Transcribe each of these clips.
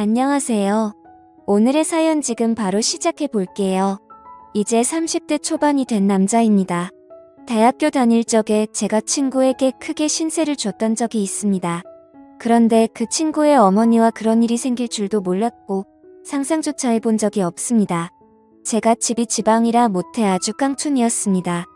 안녕하세요. 오늘의 사연 지금 바로 시작해 볼게요. 이제 30대 초반이 된 남자입니다. 대학교 다닐 적에 제가 친구에게 크게 신세를 줬던 적이 있습니다. 그런데 그 친구의 어머니와 그런 일이 생길 줄도 몰랐고 상상조차 해본 적이 없습니다. 제가 집이 지방이라 못해 아주 깡촌이었습니다.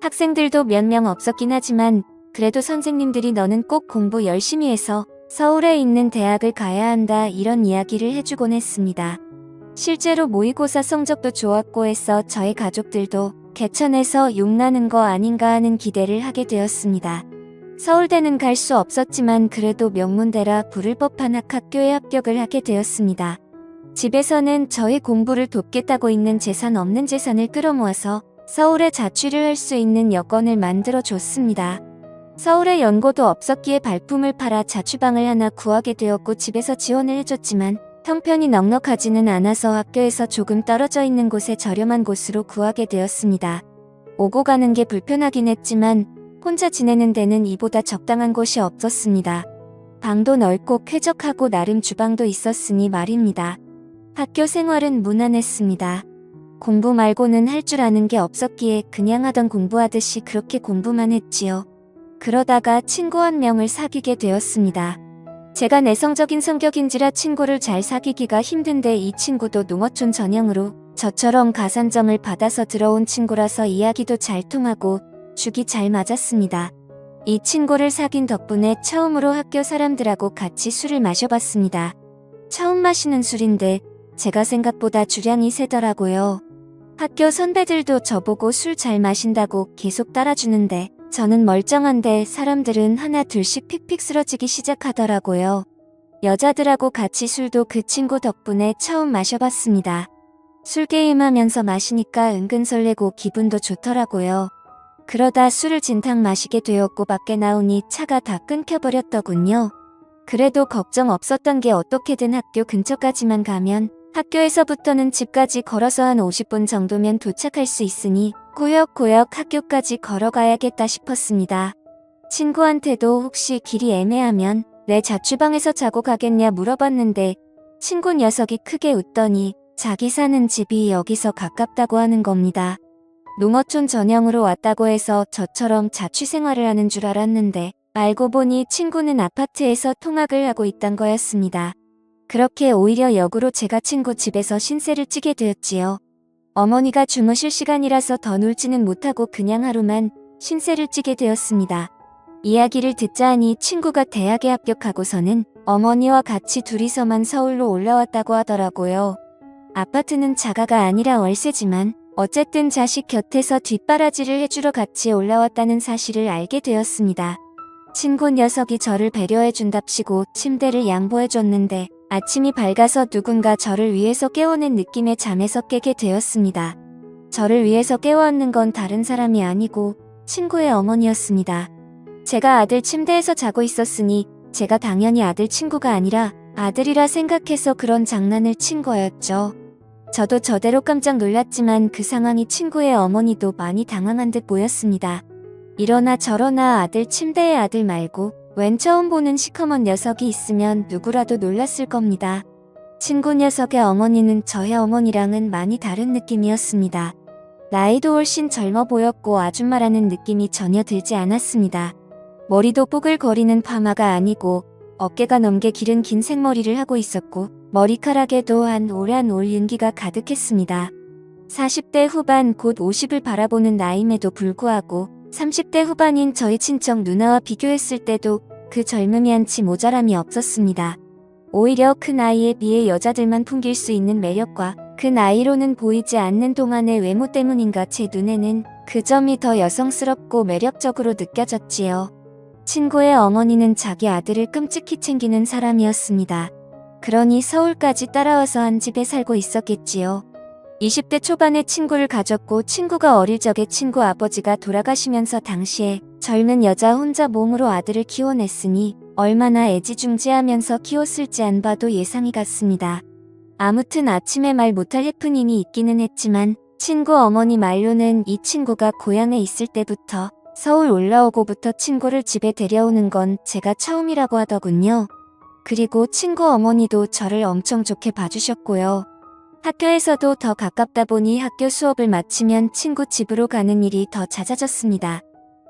학생들도 몇 명 없었긴 하지만 그래도 선생님들이 너는 꼭 공부 열심히 해서 서울에 있는 대학을 가야 한다 이런 이야기를 해주곤 했습니다. 실제로 모의고사 성적도 좋았고 해서 저희 가족들도 개천에서 욕나는 거 아닌가 하는 기대를 하게 되었습니다. 서울대는 갈 수 없었지만 그래도 명문대라 부를 법한 학교에 합격을 하게 되었습니다. 집에서는 저희 공부를 돕겠다고 있는 재산 없는 재산을 끌어모아서 서울에 자취를 할 수 있는 여건을 만들어 줬습니다. 서울에 연고도 없었기에 발품을 팔아 자취방을 하나 구하게 되었고 집에서 지원을 해줬지만 형편이 넉넉하지는 않아서 학교에서 조금 떨어져 있는 곳에 저렴한 곳으로 구하게 되었습니다. 오고 가는 게 불편하긴 했지만 혼자 지내는 데는 이보다 적당한 곳이 없었습니다. 방도 넓고 쾌적하고 나름 주방도 있었으니 말입니다. 학교 생활은 무난했습니다. 공부 말고는 할 줄 아는 게 없었기에 그냥 하던 공부하듯이 그렇게 공부만 했지요. 그러다가 친구 한 명을 사귀게 되었습니다. 제가 내성적인 성격인지라 친구를 잘 사귀기가 힘든데 이 친구도 농어촌 전형으로 저처럼 가산점을 받아서 들어온 친구라서 이야기도 잘 통하고 죽이 잘 맞았습니다. 이 친구를 사귄 덕분에 처음으로 학교 사람들하고 같이 술을 마셔봤습니다. 처음 마시는 술인데 제가 생각보다 주량이 세더라고요. 학교 선배들도 저보고 술 잘 마신다고 계속 따라주는데 저는 멀쩡한데 사람들은 하나 둘씩 픽픽 쓰러지기 시작하더라고요. 여자들하고 같이 술도 그 친구 덕분에 처음 마셔봤습니다. 술 게임하면서 마시니까 은근 설레고 기분도 좋더라고요. 그러다 술을 진탕 마시게 되었고 밖에 나오니 차가 다 끊겨버렸더군요. 그래도 걱정 없었던 게 어떻게든 학교 근처까지만 가면 학교에서부터는 집까지 걸어서 한 50분 정도면 도착할 수 있으니 꾸역꾸역 학교까지 걸어가야겠다 싶었습니다. 친구한테도 혹시 길이 애매하면 내 자취방에서 자고 가겠냐 물어봤는데 친구 녀석이 크게 웃더니 자기 사는 집이 여기서 가깝다고 하는 겁니다. 농어촌 전형으로 왔다고 해서 저처럼 자취생활을 하는 줄 알았는데 알고 보니 친구는 아파트에서 통학을 하고 있단 거였습니다. 그렇게 오히려 역으로 제가 친구 집에서 신세를 찌게 되었지요. 어머니가 주무실 시간이라서 더 놀지는 못하고 그냥 하루만 신세를 찌게 되었습니다. 이야기를 듣자 하니 친구가 대학에 합격하고서는 어머니와 같이 둘이서만 서울로 올라왔다고 하더라고요. 아파트는 자가가 아니라 월세지만 어쨌든 자식 곁에서 뒷바라지를 해주러 같이 올라왔다는 사실을 알게 되었습니다. 친구 녀석이 저를 배려해준답시고 침대를 양보해줬는데 아침이 밝아서 누군가 저를 위해서 깨워낸 느낌에 잠에서 깨게 되었습니다. 저를 위해서 깨워앉는 건 다른 사람이 아니고 친구의 어머니였습니다. 제가 아들 침대에서 자고 있었으니 제가 당연히 아들 친구가 아니라 아들이라 생각해서 그런 장난을 친 거였죠. 저도 저대로 깜짝 놀랐지만 그 상황이 친구의 어머니도 많이 당황한 듯 보였습니다. 이러나 저러나 아들 침대에 아들 말고 웬 처음 보는 시커먼 녀석이 있으면 누구라도 놀랐을 겁니다. 친구 녀석의 어머니는 저의 어머니랑은 많이 다른 느낌이었습니다. 나이도 훨씬 젊어 보였고 아줌마라는 느낌이 전혀 들지 않았습니다. 머리도 뽀글거리는 파마가 아니고 어깨가 넘게 기른 긴 생머리를 하고 있었고 머리카락에도 한 올 한 올 윤기가 가득했습니다. 40대 후반 곧 50을 바라보는 나임에도 불구하고 30대 후반인 저희 친척 누나와 비교했을 때도 그 젊음이 한치 모자람이 없었습니다. 오히려 그 나이에 비해 여자들만 풍길 수 있는 매력과 그 나이로는 보이지 않는 동안의 외모 때문인가 제 눈에는 그 점이 더 여성스럽고 매력적으로 느껴졌지요. 친구의 어머니는 자기 아들을 끔찍히 챙기는 사람이었습니다. 그러니 서울까지 따라와서 한 집에 살고 있었겠지요. 20대 초반에 친구를 가졌고 친구가 어릴 적에 친구 아버지가 돌아가시면서 당시에 젊은 여자 혼자 몸으로 아들을 키워냈으니 얼마나 애지중지하면서 키웠을지 안 봐도 예상이 갔습니다. 아무튼 아침에 말 못할 해프닝이 있기는 했지만 친구 어머니 말로는 이 친구가 고향에 있을 때부터 서울 올라오고부터 친구를 집에 데려오는 건 제가 처음이라고 하더군요. 그리고 친구 어머니도 저를 엄청 좋게 봐주셨고요. 학교에서도 더 가깝다 보니 학교 수업을 마치면 친구 집으로 가는 일이 더 잦아졌습니다.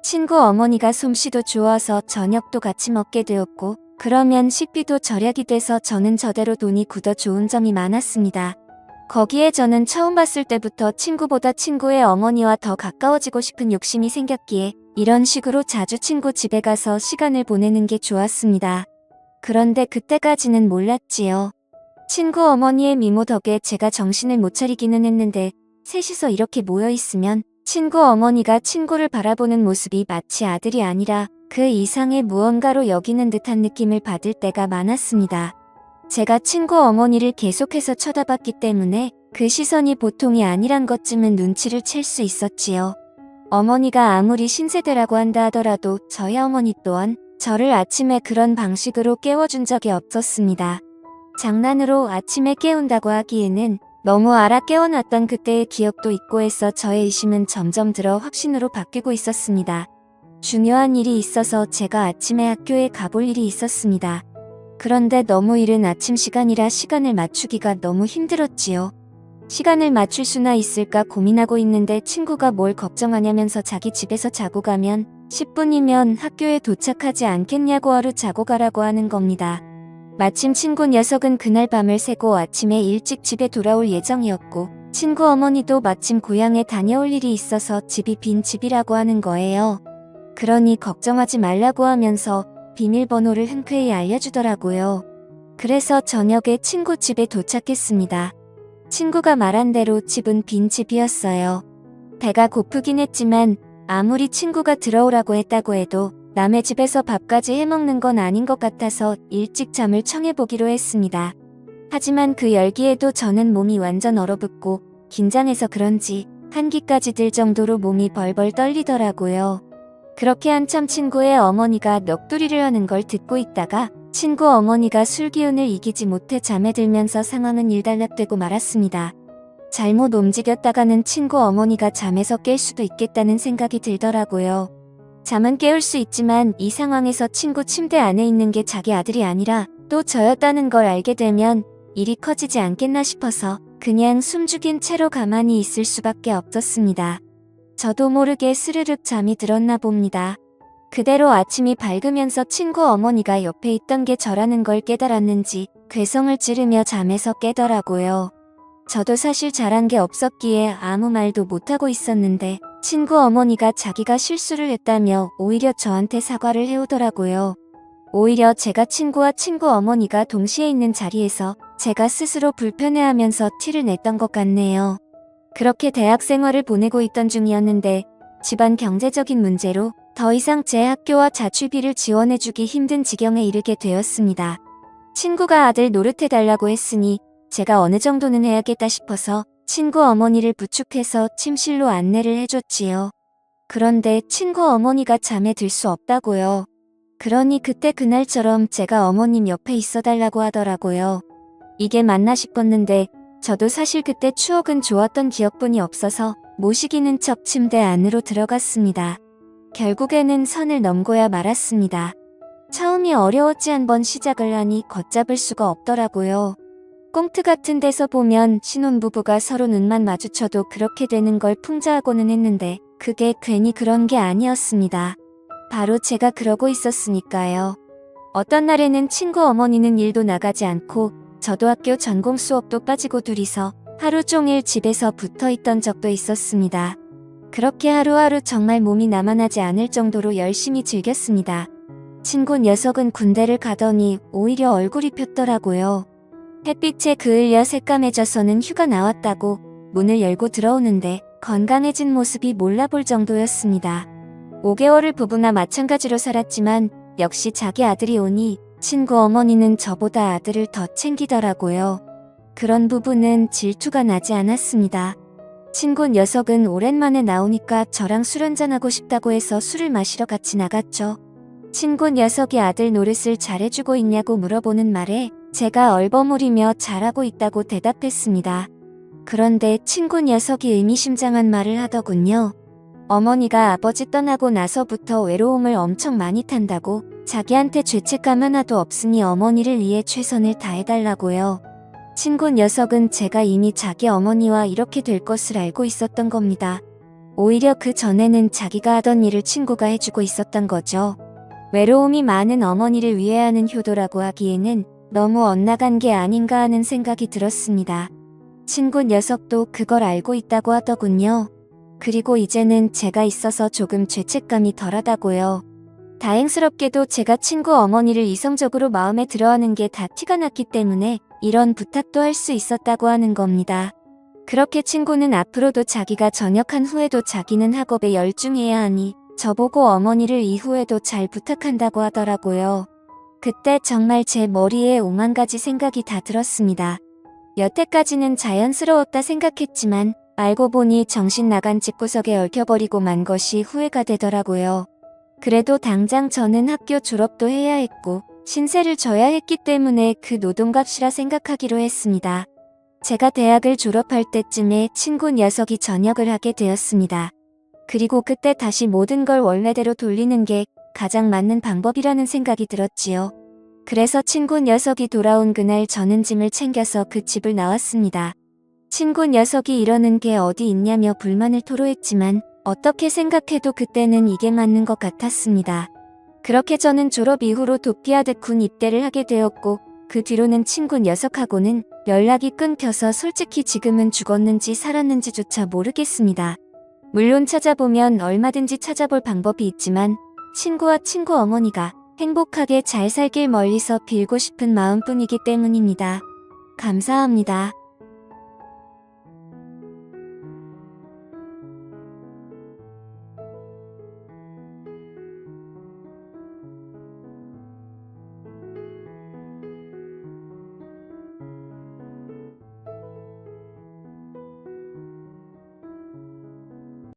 친구 어머니가 솜씨도 좋아서 저녁도 같이 먹게 되었고, 그러면 식비도 절약이 돼서 저는 저대로 돈이 굳어 좋은 점이 많았습니다. 거기에 저는 처음 봤을 때부터 친구보다 친구의 어머니와 더 가까워지고 싶은 욕심이 생겼기에 이런 식으로 자주 친구 집에 가서 시간을 보내는 게 좋았습니다. 그런데 그때까지는 몰랐지요. 친구 어머니의 미모 덕에 제가 정신을 못 차리기는 했는데 셋이서 이렇게 모여 있으면 친구 어머니가 친구를 바라보는 모습이 마치 아들이 아니라 그 이상의 무언가로 여기는 듯한 느낌을 받을 때가 많았습니다. 제가 친구 어머니를 계속해서 쳐다봤기 때문에 그 시선이 보통이 아니란 것쯤은 눈치를 챌 수 있었지요. 어머니가 아무리 신세대라고 한다 하더라도 저희 어머니 또한 저를 아침에 그런 방식으로 깨워준 적이 없었습니다. 장난으로 아침에 깨운다고 하기에는 너무 알아 깨워놨던 그때의 기억도 있고 해서 저의 의심은 점점 들어 확신으로 바뀌고 있었습니다. 중요한 일이 있어서 제가 아침에 학교에 가볼 일이 있었습니다. 그런데 너무 이른 아침 시간이라 시간을 맞추기가 너무 힘들었지요. 시간을 맞출 수나 있을까 고민하고 있는데 친구가 뭘 걱정하냐면서 자기 집에서 자고 가면 10분이면 학교에 도착하지 않겠냐고 하루 자고 가라고 하는 겁니다. 마침 친구 녀석은 그날 밤을 새고 아침에 일찍 집에 돌아올 예정이었고 친구 어머니도 마침 고향에 다녀올 일이 있어서 집이 빈 집이라고 하는 거예요. 그러니 걱정하지 말라고 하면서 비밀번호를 흔쾌히 알려주더라고요. 그래서 저녁에 친구 집에 도착했습니다. 친구가 말한 대로 집은 빈 집이었어요. 배가 고프긴 했지만 아무리 친구가 들어오라고 했다고 해도 남의 집에서 밥까지 해먹는 건 아닌 것 같아서 일찍 잠을 청해보기로 했습니다. 하지만 그 열기에도 저는 몸이 완전 얼어붙고 긴장해서 그런지 한기까지 들 정도로 몸이 벌벌 떨리더라고요. 그렇게 한참 친구의 어머니가 넋두리를 하는 걸 듣고 있다가 친구 어머니가 술기운을 이기지 못해 잠에 들면서 상황은 일단락되고 말았습니다. 잘못 움직였다가는 친구 어머니가 잠에서 깰 수도 있겠다는 생각이 들더라고요. 잠은 깨울 수 있지만 이 상황에서 친구 침대 안에 있는 게 자기 아들이 아니라 또 저였다는 걸 알게 되면 일이 커지지 않겠나 싶어서 그냥 숨죽인 채로 가만히 있을 수밖에 없었습니다. 저도 모르게 스르륵 잠이 들었나 봅니다. 그대로 아침이 밝으면서 친구 어머니가 옆에 있던 게 저라는 걸 깨달았는지 괴성을 지르며 잠에서 깨더라고요. 저도 사실 잘한 게 없었기에 아무 말도 못하고 있었는데 친구 어머니가 자기가 실수를 했다며 오히려 저한테 사과를 해오더라고요. 오히려 제가 친구와 친구 어머니가 동시에 있는 자리에서 제가 스스로 불편해하면서 티를 냈던 것 같네요. 그렇게 대학 생활을 보내고 있던 중이었는데 집안 경제적인 문제로 더 이상 제 학교와 자취비를 지원해주기 힘든 지경에 이르게 되었습니다. 친구가 아들 노릇해달라고 했으니 제가 어느 정도는 해야겠다 싶어서 친구 어머니를 부축해서 침실로 안내를 해줬지요. 그런데 친구 어머니가 잠에 들 수 없다고요. 그러니 그때 그날처럼 제가 어머님 옆에 있어달라고 하더라고요. 이게 맞나 싶었는데 저도 사실 그때 추억은 좋았던 기억뿐이 없어서 모시기는 척 침대 안으로 들어갔습니다. 결국에는 선을 넘고야 말았습니다. 처음이 어려웠지 한번 시작을 하니 걷잡을 수가 없더라고요. 꽁트 같은 데서 보면 신혼부부가 서로 눈만 마주쳐도 그렇게 되는 걸 풍자하고는 했는데 그게 괜히 그런 게 아니었습니다. 바로 제가 그러고 있었으니까요. 어떤 날에는 친구 어머니는 일도 나가지 않고 저도 학교 전공 수업도 빠지고 둘이서 하루 종일 집에서 붙어있던 적도 있었습니다. 그렇게 하루하루 정말 몸이 나만하지 않을 정도로 열심히 즐겼습니다. 친구 녀석은 군대를 가더니 오히려 얼굴이 폈더라고요. 햇빛에 그을려 새까매져서는 휴가 나왔다고 문을 열고 들어오는데 건강해진 모습이 몰라볼 정도였습니다. 5개월을 부부나 마찬가지로 살았지만 역시 자기 아들이 오니 친구 어머니는 저보다 아들을 더 챙기더라고요. 그런 부부는 질투가 나지 않았습니다. 친구 녀석은 오랜만에 나오니까 저랑 술 한잔하고 싶다고 해서 술을 마시러 같이 나갔죠. 친구 녀석이 아들 노릇을 잘해주고 있냐고 물어보는 말에 제가 얼버무리며 잘하고 있다고 대답했습니다. 그런데 친구 녀석이 의미심장한 말을 하더군요. 어머니가 아버지 떠나고 나서부터 외로움을 엄청 많이 탄다고 자기한테 죄책감 하나도 없으니 어머니를 위해 최선을 다해달라고요. 친구 녀석은 제가 이미 자기 어머니와 이렇게 될 것을 알고 있었던 겁니다. 오히려 그 전에는 자기가 하던 일을 친구가 해주고 있었던 거죠. 외로움이 많은 어머니를 위해 하는 효도라고 하기에는 너무 엇나간 게 아닌가 하는 생각이 들었습니다. 친구 녀석도 그걸 알고 있다고 하더군요. 그리고 이제는 제가 있어서 조금 죄책감이 덜하다고요. 다행스럽게도 제가 친구 어머니를 이성적으로 마음에 들어하는 게 다 티가 났기 때문에 이런 부탁도 할 수 있었다고 하는 겁니다. 그렇게 친구는 앞으로도 자기가 전역한 후에도 자기는 학업에 열중해야 하니 저보고 어머니를 이후에도 잘 부탁한다고 하더라고요. 그때 정말 제 머리에 5만 가지 생각이 다 들었습니다. 여태까지는 자연스러웠다 생각했지만 알고 보니 정신 나간 집구석에 얽혀버리고 만 것이 후회가 되더라고요. 그래도 당장 저는 학교 졸업도 해야 했고 신세를 져야 했기 때문에 그 노동값이라 생각하기로 했습니다. 제가 대학을 졸업할 때쯤에 친구 녀석이 전역을 하게 되었습니다. 그리고 그때 다시 모든 걸 원래대로 돌리는 게 가장 맞는 방법이라는 생각이 들었지요. 그래서 친구 녀석이 돌아온 그날 저는 짐을 챙겨서 그 집을 나왔습니다. 친구 녀석이 이러는 게 어디 있냐며 불만을 토로했지만 어떻게 생각해도 그때는 이게 맞는 것 같았습니다. 그렇게 저는 졸업 이후로 도피하듯 군 입대를 하게 되었고 그 뒤로는 친구 녀석하고는 연락이 끊겨서 솔직히 지금은 죽었는지 살았는지조차 모르겠습니다. 물론 찾아보면 얼마든지 찾아볼 방법이 있지만 친구와 친구 어머니가 행복하게 잘 살길 멀리서 빌고 싶은 마음뿐이기 때문입니다. 감사합니다.